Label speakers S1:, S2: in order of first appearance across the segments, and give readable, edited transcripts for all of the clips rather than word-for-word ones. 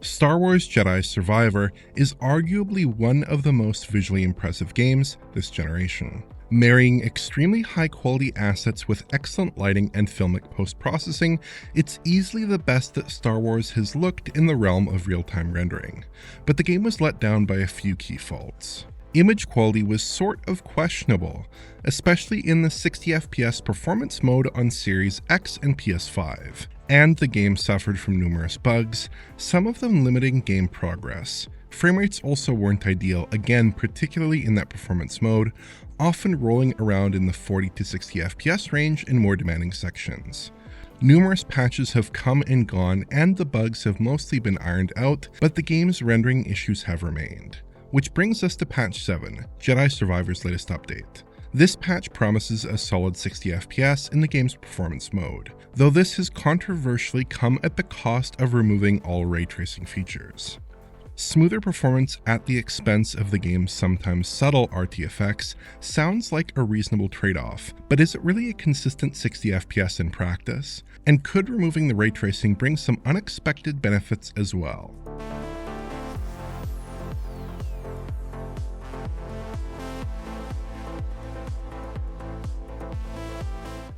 S1: Star Wars Jedi Survivor is arguably one of the most visually impressive games this generation. Marrying extremely high-quality assets with excellent lighting and filmic post-processing, it's easily the best that Star Wars has looked in the realm of real-time rendering. But the game was let down by a few key faults. Image quality was sort of questionable, especially in the 60fps performance mode on Series X and PS5, and the game suffered from numerous bugs, some of them limiting game progress. Frame rates also weren't ideal, again particularly in that performance mode, often rolling around in the 40 to 60 FPS range in more demanding sections. Numerous patches have come and gone, and the bugs have mostly been ironed out, but the game's rendering issues have remained. Which brings us to Patch 7, Jedi Survivor's latest update. This patch promises a solid 60 FPS in the game's performance mode, though this has controversially come at the cost of removing all ray tracing features. Smoother performance at the expense of the game's sometimes subtle RT effects sounds like a reasonable trade-off, but is it really a consistent 60 FPS in practice? And could removing the ray tracing bring some unexpected benefits as well?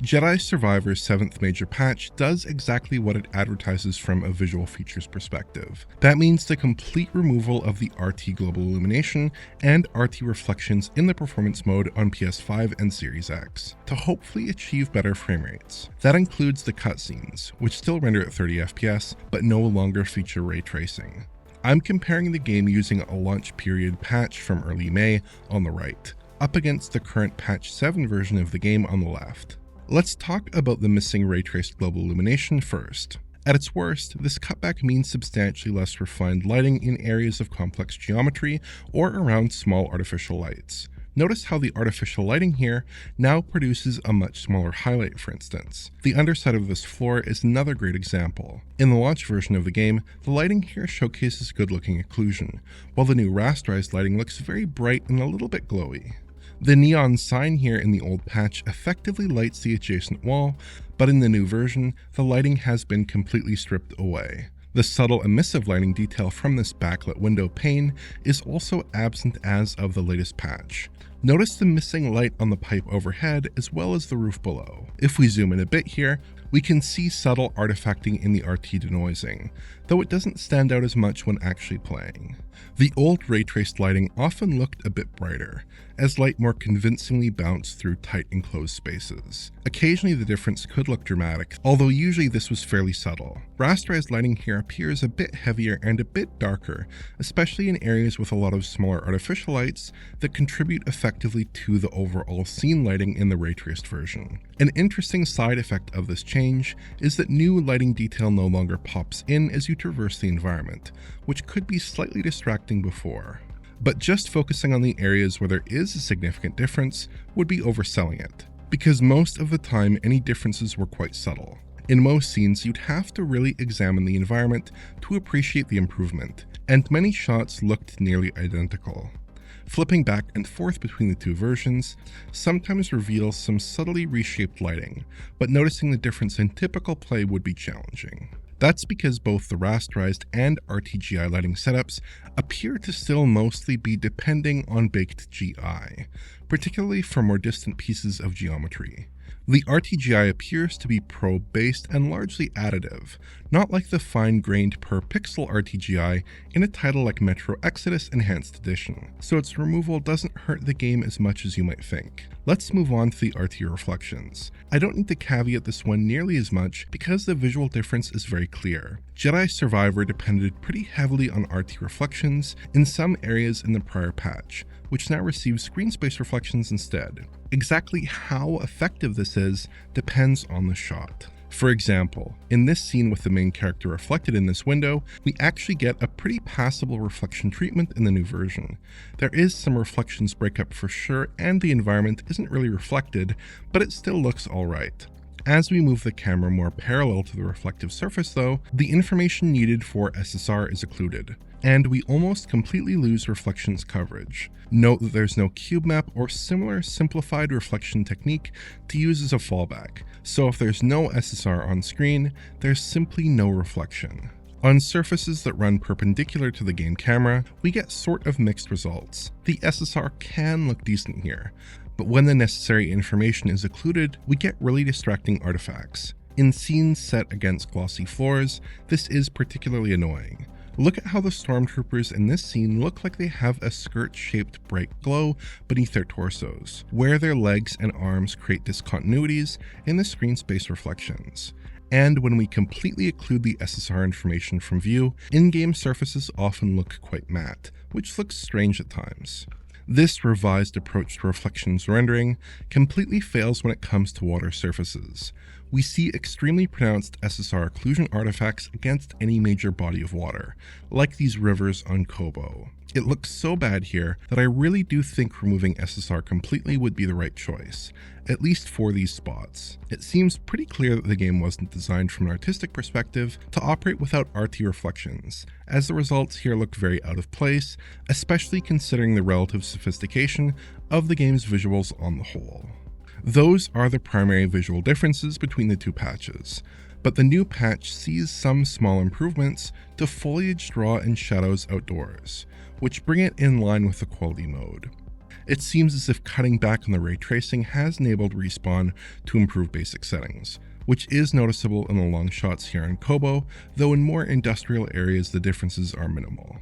S1: Jedi Survivor's 7th major patch does exactly what it advertises from a visual features perspective. That means the complete removal of the RT global illumination and RT reflections in the performance mode on PS5 and Series X, to hopefully achieve better frame rates. That includes the cutscenes, which still render at 30 FPS, but no longer feature ray tracing. I'm comparing the game using a launch period patch from early May on the right, up against the current patch 7 version of the game on the left. Let's talk about the missing ray-traced global illumination first. At its worst, this cutback means substantially less refined lighting in areas of complex geometry or around small artificial lights. Notice how the artificial lighting here now produces a much smaller highlight, for instance. The underside of this floor is another great example. In the launch version of the game, the lighting here showcases good-looking occlusion, while the new rasterized lighting looks very bright and a little bit glowy. The neon sign here in the old patch effectively lights the adjacent wall, but in the new version, the lighting has been completely stripped away. The subtle emissive lighting detail from this backlit window pane is also absent as of the latest patch. Notice the missing light on the pipe overhead as well as the roof below. If we zoom in a bit here, we can see subtle artifacting in the RT denoising, though it doesn't stand out as much when actually playing. The old ray-traced lighting often looked a bit brighter, as light more convincingly bounced through tight enclosed spaces. Occasionally the difference could look dramatic, although usually this was fairly subtle. Rasterized lighting here appears a bit heavier and a bit darker, especially in areas with a lot of smaller artificial lights that contribute effectively to the overall scene lighting in the ray-traced version. An interesting side effect of this change is that new lighting detail no longer pops in as you traverse the environment, which could be slightly distracting before. But just focusing on the areas where there is a significant difference would be overselling it, because most of the time any differences were quite subtle. In most scenes, you'd have to really examine the environment to appreciate the improvement, and many shots looked nearly identical. Flipping back and forth between the two versions sometimes reveals some subtly reshaped lighting, but noticing the difference in typical play would be challenging. That's because both the rasterized and RTGI lighting setups appear to still mostly be depending on baked GI, particularly for more distant pieces of geometry. The RTGI appears to be probe-based and largely additive, not like the fine-grained per-pixel RTGI in a title like Metro Exodus Enhanced Edition, so its removal doesn't hurt the game as much as you might think. Let's move on to the RT reflections. I don't need to caveat this one nearly as much because the visual difference is very clear. Jedi Survivor depended pretty heavily on RT reflections in some areas in the prior patch, which now receives screen space reflections instead. Exactly how effective this is depends on the shot. For example, in this scene with the main character reflected in this window, we actually get a pretty passable reflection treatment in the new version. There is some reflections breakup for sure, and the environment isn't really reflected, but it still looks alright. As we move the camera more parallel to the reflective surface though, the information needed for SSR is occluded, and we almost completely lose reflections coverage. Note that there's no cube map or similar simplified reflection technique to use as a fallback, so if there's no SSR on screen, there's simply no reflection. On surfaces that run perpendicular to the game camera, we get sort of mixed results. The SSR can look decent here, but when the necessary information is occluded, we get really distracting artifacts. In scenes set against glossy floors, this is particularly annoying. Look at how the stormtroopers in this scene look like they have a skirt-shaped bright glow beneath their torsos, where their legs and arms create discontinuities in the screen space reflections. And when we completely occlude the SSR information from view, in-game surfaces often look quite matte, which looks strange at times. This revised approach to reflections rendering completely fails when it comes to water surfaces. We see extremely pronounced SSR occlusion artifacts against any major body of water, like these rivers on Kobo. It looks so bad here that I really do think removing SSR completely would be the right choice, at least for these spots. It seems pretty clear that the game wasn't designed from an artistic perspective to operate without RT reflections, as the results here look very out of place, especially considering the relative sophistication of the game's visuals on the whole. Those are the primary visual differences between the two patches, but the new patch sees some small improvements to foliage draw and shadows outdoors, which bring it in line with the quality mode. It seems as if cutting back on the ray tracing has enabled Respawn to improve basic settings, which is noticeable in the long shots here on Kobo, though in more industrial areas the differences are minimal.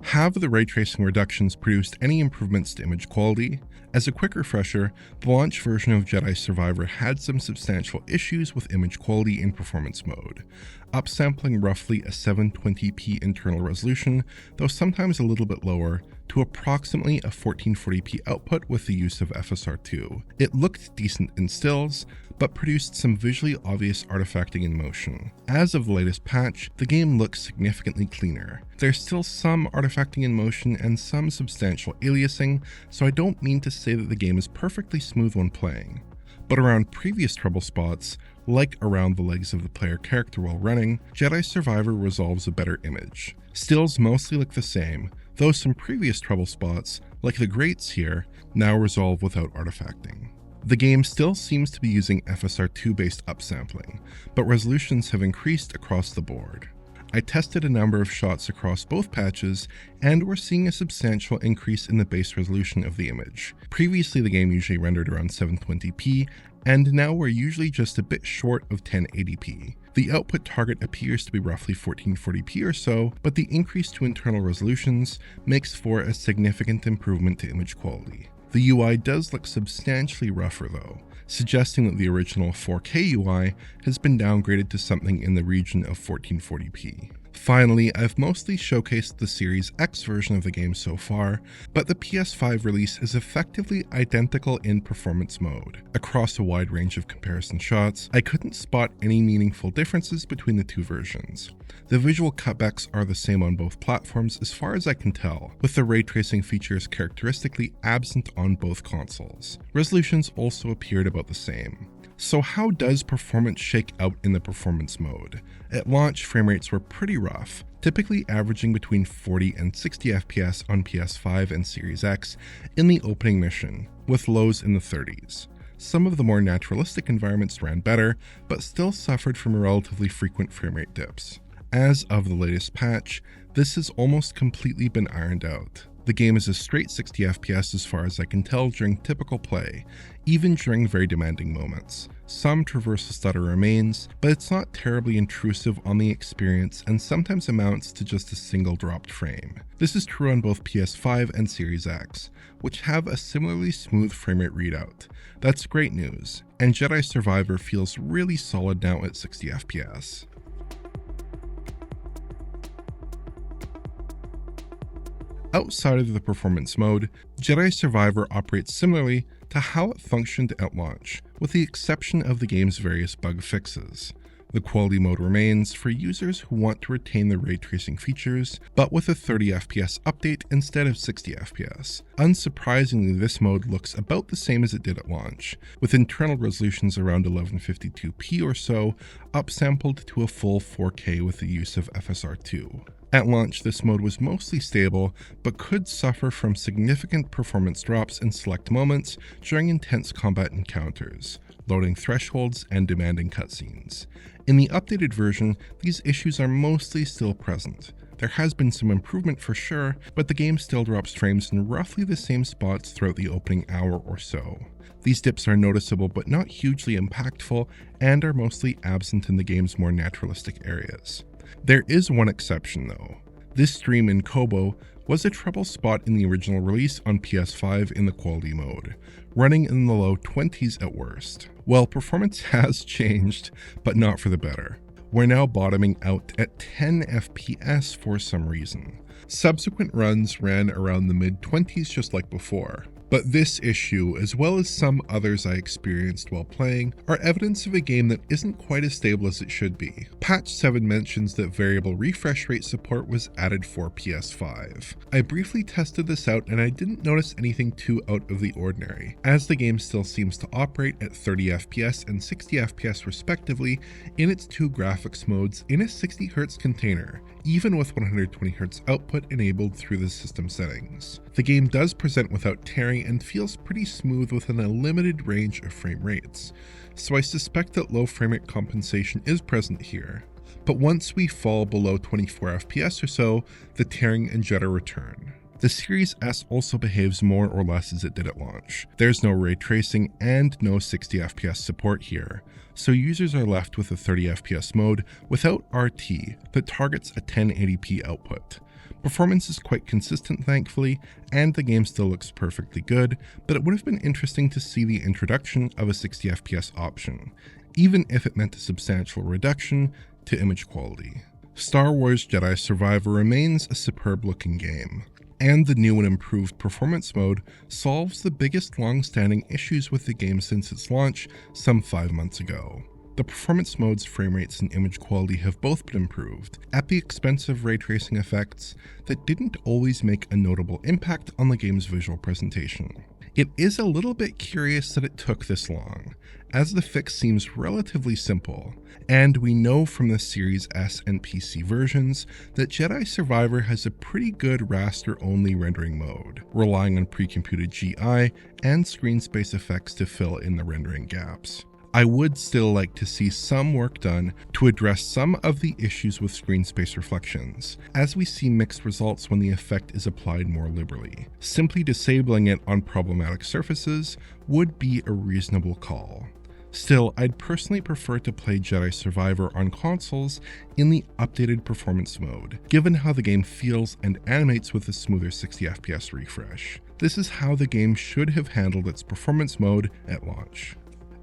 S1: Have the ray tracing reductions produced any improvements to image quality? As a quick refresher, the launch version of Jedi Survivor had some substantial issues with image quality in performance mode, upsampling roughly a 720p internal resolution, though sometimes a little bit lower, to approximately a 1440p output with the use of FSR2. It looked decent in stills, but produced some visually obvious artifacting in motion. As of the latest patch, the game looks significantly cleaner. There's still some artifacting in motion and some substantial aliasing, so I don't mean to say that the game is perfectly smooth when playing. But around previous trouble spots, like around the legs of the player character while running, Jedi Survivor resolves a better image. Stills mostly look the same, though some previous trouble spots, like the grates here, now resolve without artifacting. The game still seems to be using FSR2 based upsampling, but resolutions have increased across the board. I tested a number of shots across both patches, and we're seeing a substantial increase in the base resolution of the image. Previously the game usually rendered around 720p, and now we're usually just a bit short of 1080p. The output target appears to be roughly 1440p or so, but the increase to internal resolutions makes for a significant improvement to image quality. The UI does look substantially rougher though, suggesting that the original 4K UI has been downgraded to something in the region of 1440p. Finally, I've mostly showcased the Series X version of the game so far, but the PS5 release is effectively identical in performance mode. Across a wide range of comparison shots, I couldn't spot any meaningful differences between the two versions. The visual cutbacks are the same on both platforms as far as I can tell, with the ray tracing features characteristically absent on both consoles. Resolutions also appeared about the same. So how does performance shake out in the performance mode? At launch, frame rates were pretty rough, typically averaging between 40 and 60 FPS on PS5 and Series X in the opening mission, with lows in the 30s. Some of the more naturalistic environments ran better, but still suffered from relatively frequent frame rate dips. As of the latest patch, this has almost completely been ironed out. The game is a straight 60 FPS as far as I can tell during typical play, even during very demanding moments. Some traversal stutter remains, but it's not terribly intrusive on the experience and sometimes amounts to just a single dropped frame. This is true on both PS5 and Series X, which have a similarly smooth framerate readout. That's great news, and Jedi Survivor feels really solid now at 60 FPS. Outside of the performance mode, Jedi Survivor operates similarly to how it functioned at launch, with the exception of the game's various bug fixes. The quality mode remains for users who want to retain the ray tracing features, but with a 30 FPS update instead of 60 FPS. Unsurprisingly, this mode looks about the same as it did at launch, with internal resolutions around 1152p or so, upsampled to a full 4K with the use of FSR2. At launch, this mode was mostly stable, but could suffer from significant performance drops in select moments during intense combat encounters, loading thresholds, and demanding cutscenes. In the updated version, these issues are mostly still present. There has been some improvement for sure, but the game still drops frames in roughly the same spots throughout the opening hour or so. These dips are noticeable but not hugely impactful, and are mostly absent in the game's more naturalistic areas. There is one exception though. This stream in Kobo was a trouble spot in the original release on PS5 in the quality mode, running in the low 20s at worst. Well, performance has changed, but not for the better. We're now bottoming out at 10 FPS for some reason. Subsequent runs ran around the mid-20s just like before. But this issue, as well as some others I experienced while playing, are evidence of a game that isn't quite as stable as it should be. Patch 7 mentions that variable refresh rate support was added for PS5. I briefly tested this out and I didn't notice anything too out of the ordinary, as the game still seems to operate at 30 FPS and 60 FPS respectively in its two graphics modes in a 60Hz container, even with 120Hz output enabled through the system settings. The game does present without tearing and feels pretty smooth within a limited range of frame rates, so I suspect that low frame rate compensation is present here. But once we fall below 24 FPS or so, the tearing and jitter return. The Series S also behaves more or less as it did at launch. There's no ray tracing and no 60 FPS support here, so users are left with a 30 FPS mode without RT that targets a 1080p output. Performance is quite consistent thankfully, and the game still looks perfectly good, but it would have been interesting to see the introduction of a 60 FPS option, even if it meant a substantial reduction to image quality. Star Wars Jedi Survivor remains a superb looking game, and the new and improved performance mode solves the biggest long-standing issues with the game since its launch some 5 months ago. The performance mode's frame rates and image quality have both been improved, at the expense of ray tracing effects that didn't always make a notable impact on the game's visual presentation. It is a little bit curious that it took this long, as the fix seems relatively simple, and we know from the Series S and PC versions that Jedi Survivor has a pretty good raster-only rendering mode, relying on pre-computed GI and screen space effects to fill in the rendering gaps. I would still like to see some work done to address some of the issues with screen space reflections, as we see mixed results when the effect is applied more liberally. Simply disabling it on problematic surfaces would be a reasonable call. Still, I'd personally prefer to play Jedi Survivor on consoles in the updated performance mode, given how the game feels and animates with a smoother 60 FPS refresh. This is how the game should have handled its performance mode at launch.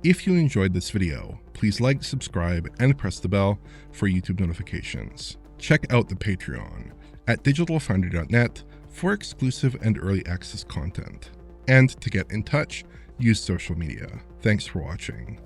S1: If you enjoyed this video, please like, subscribe, and press the bell for YouTube notifications. Check out the Patreon at digitalfoundry.net for exclusive and early access content. And to get in touch, use social media. Thanks for watching.